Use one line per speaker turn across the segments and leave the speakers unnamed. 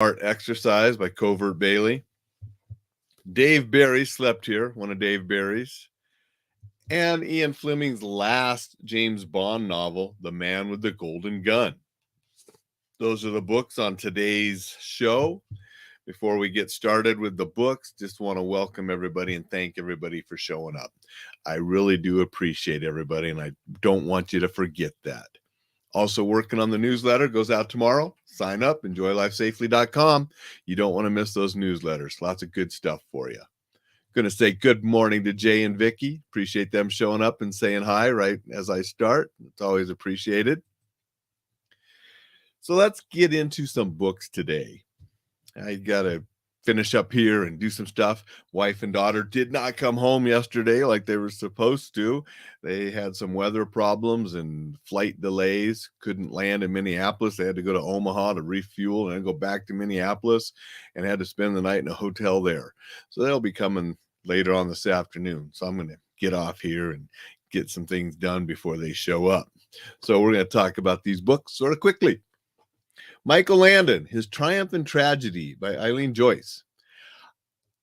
Art Exercise by Covert Bailey. Dave Barry Slept Here, one of Dave Barry's. And Ian Fleming's last James Bond novel, The Man with the Golden Gun. Those are the books on today's show. Before we get started with the books, just want to welcome everybody and thank everybody for showing up. I really do appreciate everybody, and I don't want you to forget that. Also working on the newsletter, goes out tomorrow. Sign up, enjoylifesafely.com. You don't want to miss those newsletters. Lots of good stuff for you. Going to say good morning to Jay and Vicky. Appreciate them showing up and saying hi right as I start. It's always appreciated. So let's get into some books today. I got to finish up here and do some stuff. Wife and daughter did not come home yesterday like they were supposed to. They had some weather problems and flight delays, couldn't land in Minneapolis. They had to go to Omaha to refuel and then go back to Minneapolis and had to spend the night in a hotel there. So they'll be coming later on this afternoon. So I'm going to get off here and get some things done before they show up. So we're going to talk about these books sort of quickly. Michael Landon, His Triumph and Tragedy by Aileen Joyce.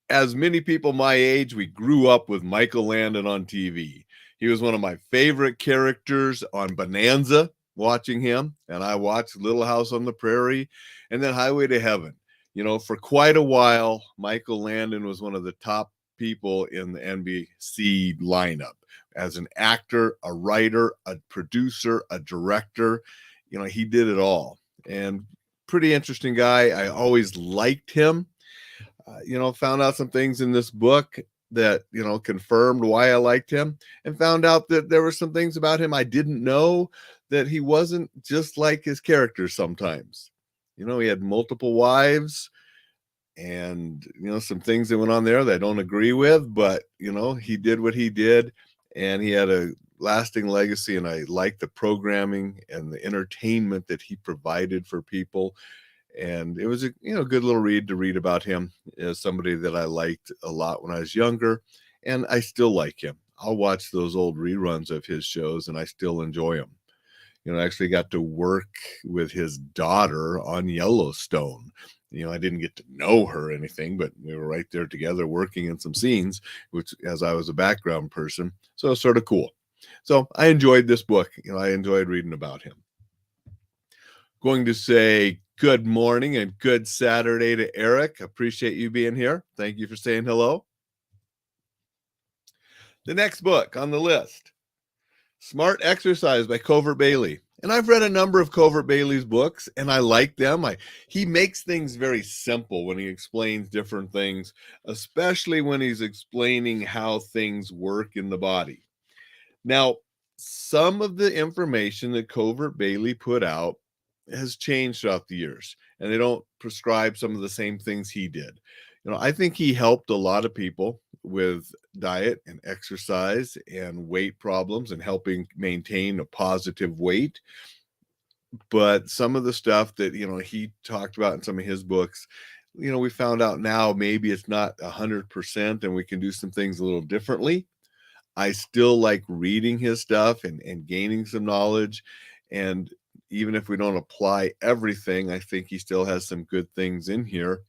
As many people my age, we grew up with Michael Landon on TV. He was one of my favorite characters on Bonanza, watching him. And I watched Little House on the Prairie and then Highway to Heaven. You know, for quite a while, Michael Landon was one of the top people in the NBC lineup as an actor, a writer, a producer, a director. You know, he did it all. And pretty interesting guy. I always liked him. Found out some things in this book that, confirmed why I liked him, and found out that there were some things about him I didn't know, that he wasn't just like his characters sometimes. He had multiple wives and, some things that went on there that I don't agree with, but, he did what he did and he had a lasting legacy, and I like the programming and the entertainment that he provided for people. And it was a good little read to read about him as somebody that I liked a lot when I was younger, and I still like him. I'll watch those old reruns of his shows and I still enjoy them. I actually got to work with his daughter on Yellowstone. I didn't get to know her or anything, but we were right there together working in some scenes, which, as I was a background person, so it's sort of cool. So I enjoyed this book. I enjoyed reading about him. Going to say good morning and good Saturday to Eric. Appreciate you being here. Thank you for saying hello. The next book on the list, Smart Exercise by Covert Bailey. And I've read a number of Covert Bailey's books, and I like them. He makes things very simple when he explains different things, especially when he's explaining how things work in the body. Now, some of the information that Covert Bailey put out has changed throughout the years, and they don't prescribe some of the same things he did. I think he helped a lot of people with diet and exercise and weight problems and helping maintain a positive weight. But some of the stuff that, he talked about in some of his books, we found out now maybe it's not 100% and we can do some things a little differently. I still like reading his stuff and gaining some knowledge. And even if we don't apply everything, I think he still has some good things in here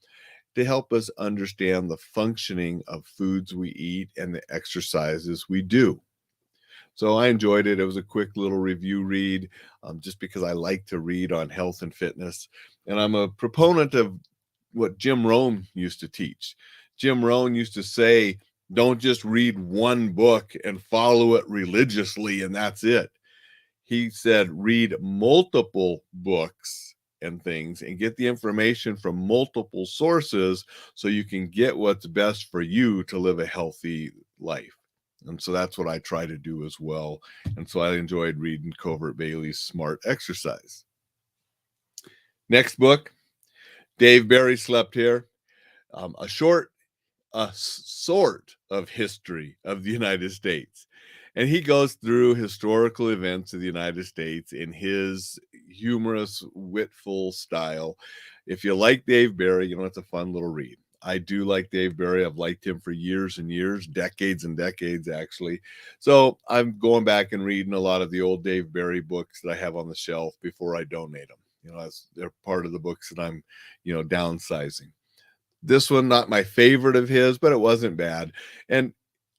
to help us understand the functioning of foods we eat and the exercises we do. So I enjoyed it. It was a quick little review read, just because I like to read on health and fitness. And I'm a proponent of what Jim Rohn used to teach. Jim Rohn used to say, don't just read one book and follow it religiously and that's it. He said, read multiple books and things and get the information from multiple sources so you can get what's best for you to live a healthy life. And so that's what I try to do as well. And so I enjoyed reading Covert Bailey's Smart Exercise. Next book, Dave Barry Slept Here. A sort of history of the United States. And he goes through historical events of the United States in his humorous, witful style. If you like Dave Barry, it's a fun little read. I do like Dave Barry. I've liked him for years and years, decades and decades, actually. So I'm going back and reading a lot of the old Dave Barry books that I have on the shelf before I donate them. as they're part of the books that I'm, downsizing. This one, not my favorite of his, but it wasn't bad. And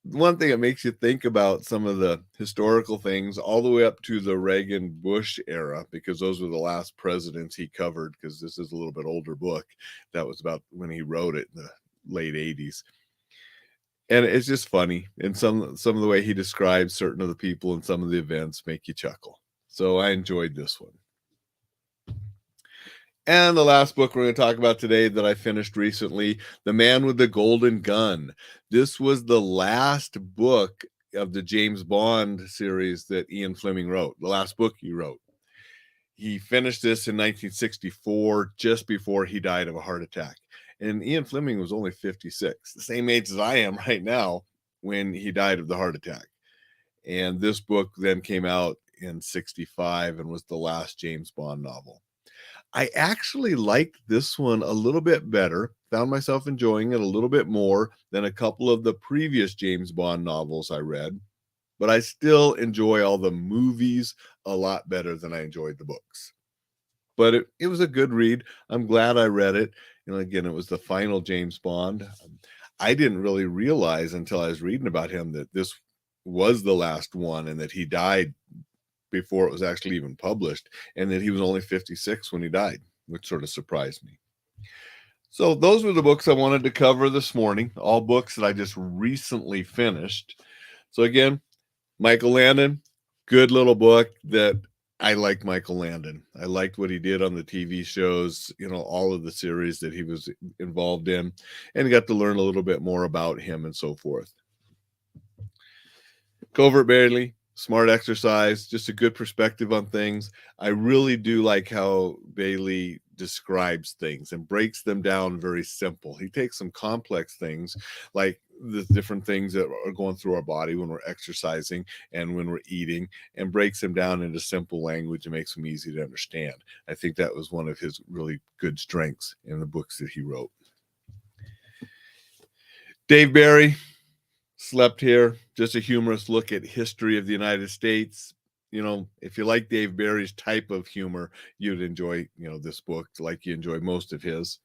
one thing that makes you think about some of the historical things all the way up to the Reagan Bush era, because those were the last presidents he covered, because this is a little bit older book. That was about when he wrote it in the late 80s. And it's just funny. And some of the way he describes certain of the people and some of the events make you chuckle. So I enjoyed this one. And the last book we're going to talk about today that I finished recently, The Man with the Golden Gun. This was the last book of the James Bond series that Ian Fleming wrote, the last book he wrote. He finished this in 1964, just before he died of a heart attack. And Ian Fleming was only 56, the same age as I am right now, when he died of the heart attack. And this book then came out in 65 and was the last James Bond novel. I actually liked this one a little bit better, found myself enjoying it a little bit more than a couple of the previous James Bond novels I read, but I still enjoy all the movies a lot better than I enjoyed the books. But it was a good read. I'm glad I read it. Again, it was the final James Bond. I didn't really realize until I was reading about him that this was the last one and that he died before it was actually even published, and that he was only 56 when he died, which sort of surprised me. So those were the books I wanted to cover this morning, all books that I just recently finished. So again, Michael Landon, good little book that I like. Michael Landon. I liked what he did on the TV shows, all of the series that he was involved in, and got to learn a little bit more about him and so forth. Covert Bailey, smart exercise, just a good perspective on things. I really do like how Bailey describes things and breaks them down very simple. He takes some complex things, like the different things that are going through our body when we're exercising and when we're eating, and breaks them down into simple language and makes them easy to understand. I think that was one of his really good strengths in the books that he wrote. Dave Barry, Slept Here, just a humorous look at history of the United States. If you like Dave Barry's type of humor, you'd enjoy, this book like you enjoy most of his.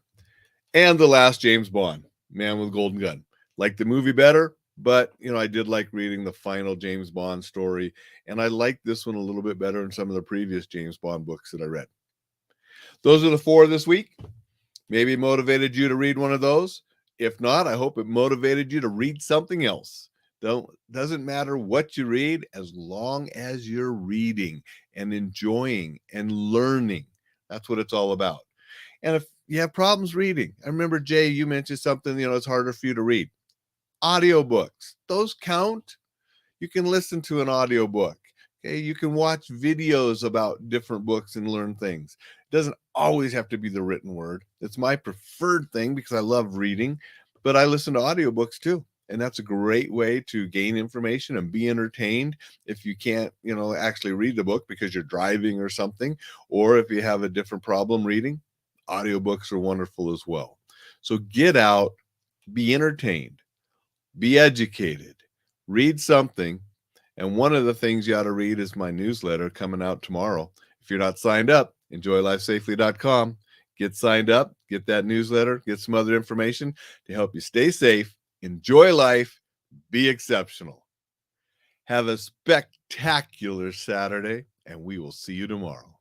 And the last James Bond, Man with Golden Gun. Like the movie better, but, I did like reading the final James Bond story, and I liked this one a little bit better than some of the previous James Bond books that I read. Those are the 4 this week. Maybe motivated you to read one of those. If not, I hope it motivated you to read something else. Doesn't matter what you read, as long as you're reading and enjoying and learning. That's what it's all about. And if you have problems reading, I remember, Jay, you mentioned something, it's harder for you to read. Audiobooks, those count. You can listen to an audiobook. Okay, you can watch videos about different books and learn things. It doesn't always have to be the written word. It's my preferred thing because I love reading, but I listen to audiobooks too. And that's a great way to gain information and be entertained if you can't, actually read the book because you're driving or something, or if you have a different problem reading, audiobooks are wonderful as well. So get out, be entertained, be educated, read something. And one of the things you ought to read is my newsletter coming out tomorrow. If you're not signed up, enjoylifesafely.com. Get signed up, get that newsletter, get some other information to help you stay safe, enjoy life, be exceptional. Have a spectacular Saturday, and we will see you tomorrow.